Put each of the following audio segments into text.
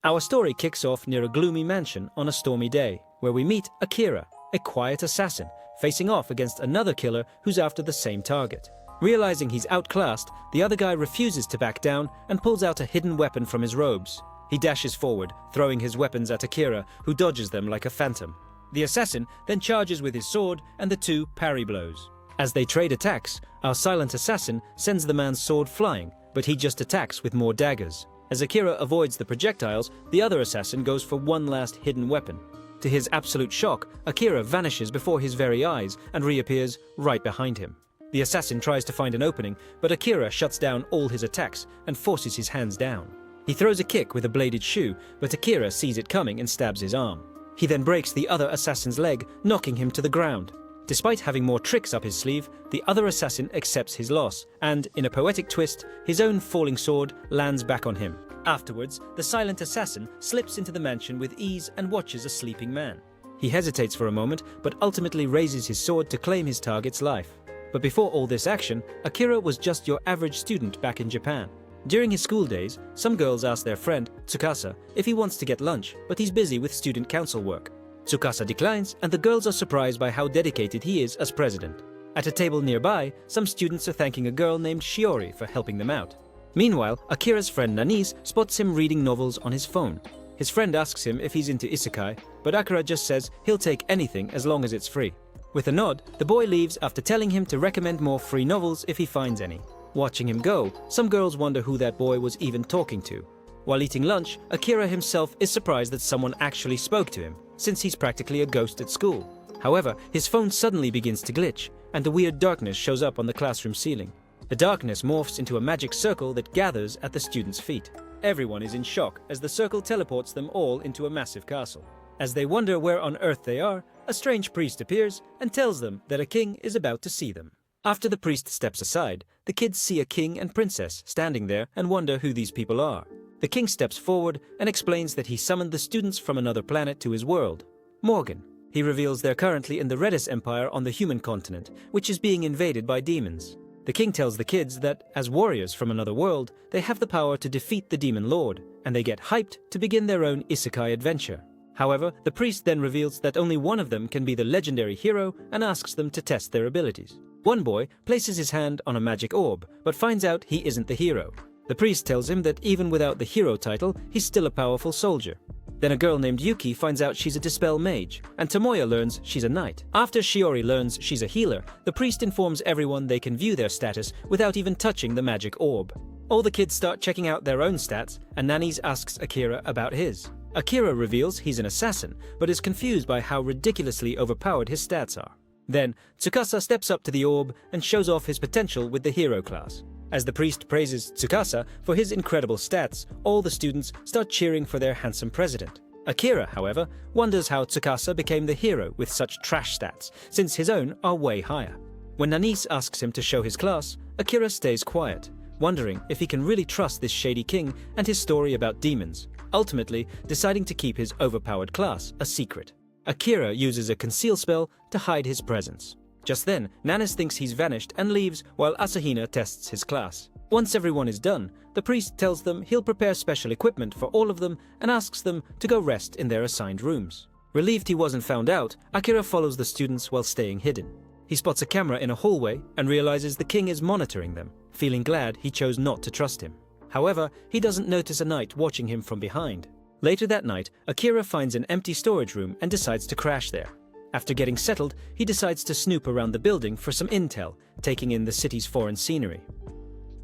Our story kicks off near a gloomy mansion on a stormy day, where we meet Akira, a quiet assassin, facing off against another killer who's after the same target. Realizing he's outclassed, the other guy refuses to back down and pulls out a hidden weapon from his robes. He dashes forward, throwing his weapons at Akira, who dodges them like a phantom. The assassin then charges with his sword, and the two parry blows. As they trade attacks, our silent assassin sends the man's sword flying, but he just attacks with more daggers. As Akira avoids the projectiles, the other assassin goes for one last hidden weapon. To his absolute shock, Akira vanishes before his very eyes and reappears right behind him. The assassin tries to find an opening, but Akira shuts down all his attacks and forces his hands down. He throws a kick with a bladed shoe, but Akira sees it coming and stabs his arm. He then breaks the other assassin's leg, knocking him to the ground. Despite having more tricks up his sleeve, the other assassin accepts his loss, and, in a poetic twist, his own falling sword lands back on him. Afterwards, the silent assassin slips into the mansion with ease and watches a sleeping man. He hesitates for a moment, but ultimately raises his sword to claim his target's life. But before all this action, Akira was just your average student back in Japan. During his school days, some girls ask their friend, Tsukasa, if he wants to get lunch, but he's busy with student council work. Tsukasa declines, and the girls are surprised by how dedicated he is as president. At a table nearby, some students are thanking a girl named Shiori for helping them out. Meanwhile, Akira's friend Nanice spots him reading novels on his phone. His friend asks him if he's into isekai, but Akira just says he'll take anything as long as it's free. With a nod, the boy leaves after telling him to recommend more free novels if he finds any. Watching him go, some girls wonder who that boy was even talking to. While eating lunch, Akira himself is surprised that someone actually spoke to him, since he's practically a ghost at school. However, his phone suddenly begins to glitch, and a weird darkness shows up on the classroom ceiling. The darkness morphs into a magic circle that gathers at the students' feet. Everyone is in shock as the circle teleports them all into a massive castle. As they wonder where on earth they are, a strange priest appears and tells them that a king is about to see them. After the priest steps aside, the kids see a king and princess standing there and wonder who these people are. The king steps forward and explains that he summoned the students from another planet to his world, Morgan. He reveals they're currently in the Redis Empire on the human continent, which is being invaded by demons. The king tells the kids that, as warriors from another world, they have the power to defeat the demon lord, and they get hyped to begin their own isekai adventure. However, the priest then reveals that only one of them can be the legendary hero and asks them to test their abilities. One boy places his hand on a magic orb, but finds out he isn't the hero. The priest tells him that even without the hero title, he's still a powerful soldier. Then a girl named Yuki finds out she's a dispel mage, and Tomoya learns she's a knight. After Shiori learns she's a healer, the priest informs everyone they can view their status without even touching the magic orb. All the kids start checking out their own stats, and Nani's asks Akira about his. Akira reveals he's an assassin, but is confused by how ridiculously overpowered his stats are. Then, Tsukasa steps up to the orb and shows off his potential with the hero class. As the priest praises Tsukasa for his incredible stats, all the students start cheering for their handsome president. Akira, however, wonders how Tsukasa became the hero with such trash stats, since his own are way higher. When Nanice asks him to show his class, Akira stays quiet, wondering if he can really trust this shady king and his story about demons, ultimately deciding to keep his overpowered class a secret. Akira uses a conceal spell to hide his presence. Just then, Nanice thinks he's vanished and leaves while Asahina tests his class. Once everyone is done, the priest tells them he'll prepare special equipment for all of them and asks them to go rest in their assigned rooms. Relieved he wasn't found out, Akira follows the students while staying hidden. He spots a camera in a hallway and realizes the king is monitoring them, feeling glad he chose not to trust him. However, he doesn't notice a knight watching him from behind. Later that night, Akira finds an empty storage room and decides to crash there. After getting settled, he decides to snoop around the building for some intel, taking in the city's foreign scenery.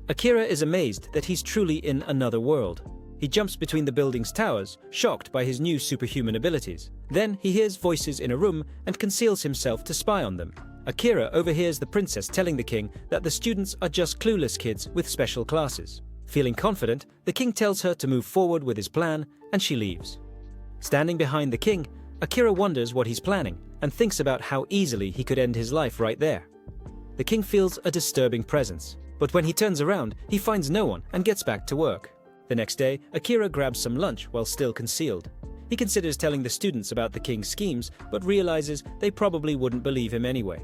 Akira is amazed that he's truly in another world. He jumps between the building's towers, shocked by his new superhuman abilities. Then he hears voices in a room and conceals himself to spy on them. Akira overhears the princess telling the king that the students are just clueless kids with special classes. Feeling confident, the king tells her to move forward with his plan, and she leaves. Standing behind the king, Akira wonders what he's planning and thinks about how easily he could end his life right there. The king feels a disturbing presence, but when he turns around, he finds no one and gets back to work. The next day, Akira grabs some lunch while still concealed. He considers telling the students about the king's schemes, but realizes they probably wouldn't believe him anyway.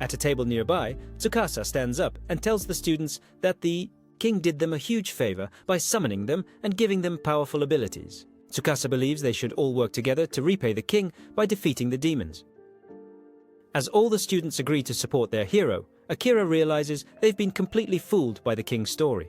At a table nearby, Tsukasa stands up and tells the students that the King did them a huge favor by summoning them and giving them powerful abilities. Tsukasa believes they should all work together to repay the king by defeating the demons. As all the students agree to support their hero, Akira realizes they've been completely fooled by the king's story.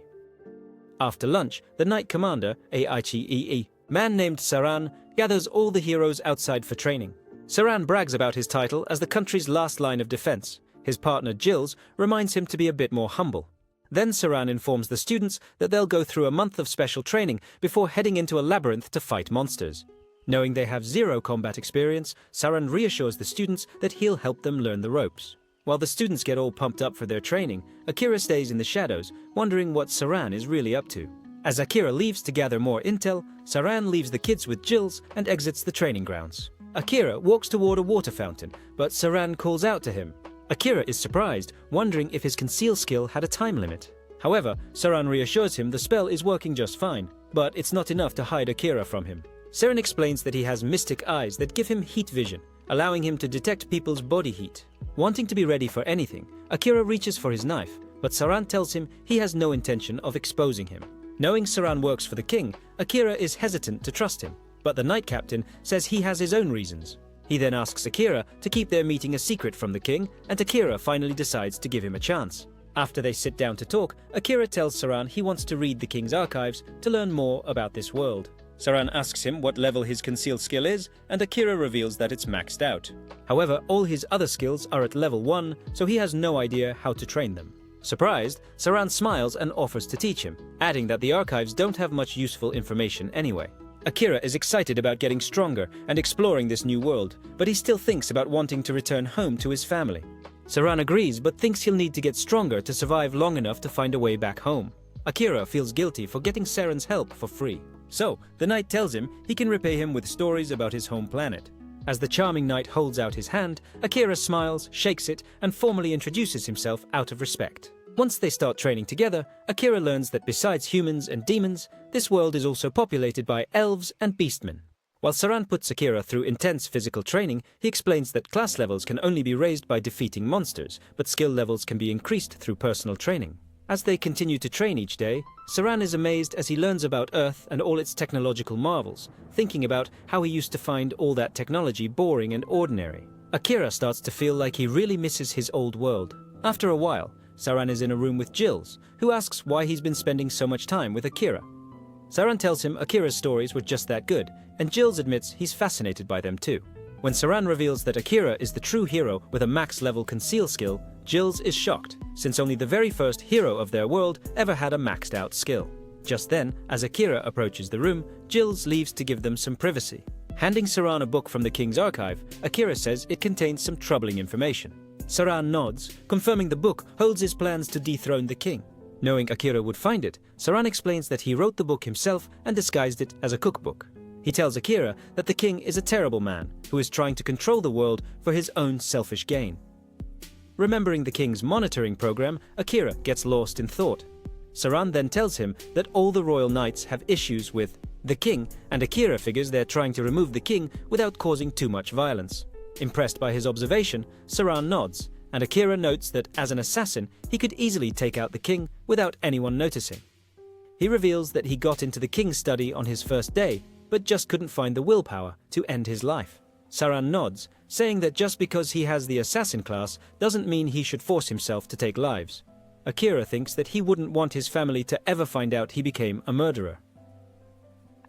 After lunch, the Knight Commander, a man named Saran, gathers all the heroes outside for training. Saran brags about his title as the country's last line of defense. His partner Jills reminds him to be a bit more humble. Then Saran informs the students that they'll go through a month of special training before heading into a labyrinth to fight monsters. Knowing they have zero combat experience, Saran reassures the students that he'll help them learn the ropes. While the students get all pumped up for their training, Akira stays in the shadows, wondering what Saran is really up to. As Akira leaves to gather more intel, Saran leaves the kids with Jills and exits the training grounds. Akira walks toward a water fountain, but Saran calls out to him. Akira is surprised, wondering if his conceal skill had a time limit. However, Saran reassures him the spell is working just fine, but it's not enough to hide Akira from him. Saran explains that he has mystic eyes that give him heat vision, allowing him to detect people's body heat. Wanting to be ready for anything, Akira reaches for his knife, but Saran tells him he has no intention of exposing him. Knowing Saran works for the king, Akira is hesitant to trust him, but the knight captain says he has his own reasons. He then asks Akira to keep their meeting a secret from the king, and Akira finally decides to give him a chance. After they sit down to talk, Akira tells Saran he wants to read the king's archives to learn more about this world. Saran asks him what level his concealed skill is, and Akira reveals that it's maxed out. However, all his other skills are at level 1, so he has no idea how to train them. Surprised, Saran smiles and offers to teach him, adding that the archives don't have much useful information anyway. Akira is excited about getting stronger and exploring this new world, but he still thinks about wanting to return home to his family. Saran agrees but thinks he'll need to get stronger to survive long enough to find a way back home. Akira feels guilty for getting Saran's help for free. So, the knight tells him he can repay him with stories about his home planet. As the charming knight holds out his hand, Akira smiles, shakes it, and formally introduces himself out of respect. Once they start training together, Akira learns that besides humans and demons, this world is also populated by elves and beastmen. While Saran puts Akira through intense physical training, he explains that class levels can only be raised by defeating monsters, but skill levels can be increased through personal training. As they continue to train each day, Saran is amazed as he learns about Earth and all its technological marvels, thinking about how he used to find all that technology boring and ordinary. Akira starts to feel like he really misses his old world. After a while, Saran is in a room with Jills, who asks why he's been spending so much time with Akira. Saran tells him Akira's stories were just that good, and Jills admits he's fascinated by them too. When Saran reveals that Akira is the true hero with a max-level conceal skill, Jills is shocked, since only the very first hero of their world ever had a maxed-out skill. Just then, as Akira approaches the room, Jills leaves to give them some privacy. Handing Saran a book from the king's archive, Akira says it contains some troubling information. Saran nods, confirming the book holds his plans to dethrone the king. Knowing Akira would find it, Saran explains that he wrote the book himself and disguised it as a cookbook. He tells Akira that the king is a terrible man who is trying to control the world for his own selfish gain. Remembering the king's monitoring program, Akira gets lost in thought. Saran then tells him that all the royal knights have issues with the king, and Akira figures they're trying to remove the king without causing too much violence. Impressed by his observation, Saran nods, and Akira notes that as an assassin, he could easily take out the king without anyone noticing. He reveals that he got into the king's study on his first day, but just couldn't find the willpower to end his life. Saran nods, saying that just because he has the assassin class doesn't mean he should force himself to take lives. Akira thinks that he wouldn't want his family to ever find out he became a murderer.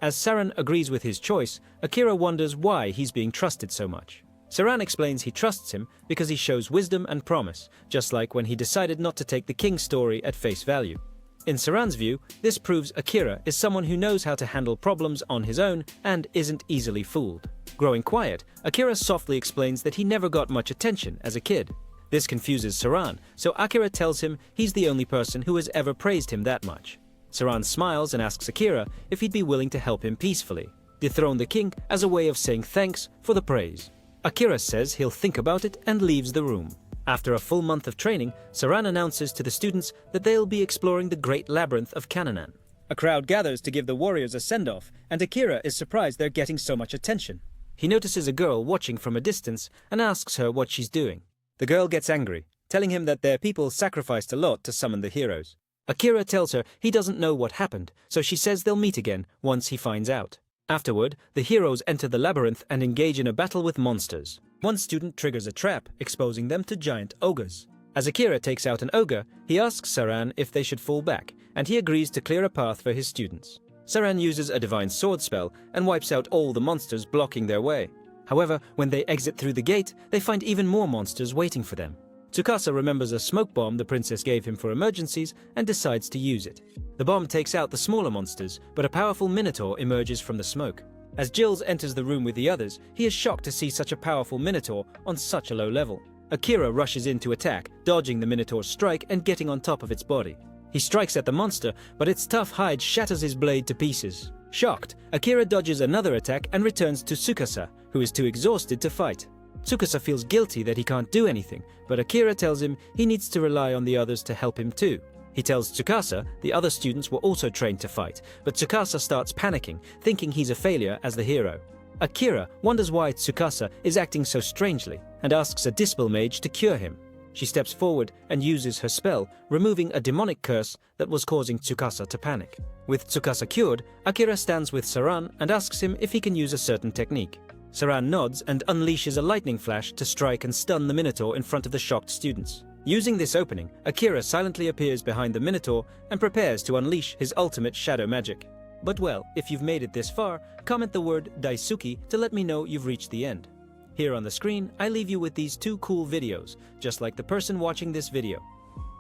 As Saran agrees with his choice, Akira wonders why he's being trusted so much. Saran explains he trusts him because he shows wisdom and promise, just like when he decided not to take the king's story at face value. In Saran's view, this proves Akira is someone who knows how to handle problems on his own and isn't easily fooled. Growing quiet, Akira softly explains that he never got much attention as a kid. This confuses Saran, so Akira tells him he's the only person who has ever praised him that much. Saran smiles and asks Akira if he'd be willing to help him peacefully, dethrone the king as a way of saying thanks for the praise. Akira says he'll think about it and leaves the room. After a full month of training, Saran announces to the students that they'll be exploring the Great Labyrinth of Kananan. A crowd gathers to give the warriors a send-off, and Akira is surprised they're getting so much attention. He notices a girl watching from a distance and asks her what she's doing. The girl gets angry, telling him that their people sacrificed a lot to summon the heroes. Akira tells her he doesn't know what happened, so she says they'll meet again once he finds out. Afterward, the heroes enter the labyrinth and engage in a battle with monsters. One student triggers a trap, exposing them to giant ogres. As Akira takes out an ogre, he asks Saran if they should fall back, and he agrees to clear a path for his students. Saran uses a divine sword spell and wipes out all the monsters blocking their way. However, when they exit through the gate, they find even more monsters waiting for them. Tsukasa remembers a smoke bomb the princess gave him for emergencies and decides to use it. The bomb takes out the smaller monsters, but a powerful minotaur emerges from the smoke. As Gilles enters the room with the others, he is shocked to see such a powerful minotaur on such a low level. Akira rushes in to attack, dodging the minotaur's strike and getting on top of its body. He strikes at the monster, but its tough hide shatters his blade to pieces. Shocked, Akira dodges another attack and returns to Tsukasa, who is too exhausted to fight. Tsukasa feels guilty that he can't do anything, but Akira tells him he needs to rely on the others to help him too. He tells Tsukasa the other students were also trained to fight, but Tsukasa starts panicking, thinking he's a failure as the hero. Akira wonders why Tsukasa is acting so strangely, and asks a Dispel mage to cure him. She steps forward and uses her spell, removing a demonic curse that was causing Tsukasa to panic. With Tsukasa cured, Akira stands with Saran and asks him if he can use a certain technique. Saran nods and unleashes a lightning flash to strike and stun the Minotaur in front of the shocked students. Using this opening, Akira silently appears behind the Minotaur and prepares to unleash his ultimate shadow magic. But well, if you've made it this far, comment the word Daisuki to let me know you've reached the end. Here on the screen, I leave you with these two cool videos, just like the person watching this video.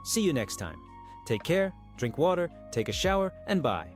See you next time. Take care, drink water, take a shower, and bye.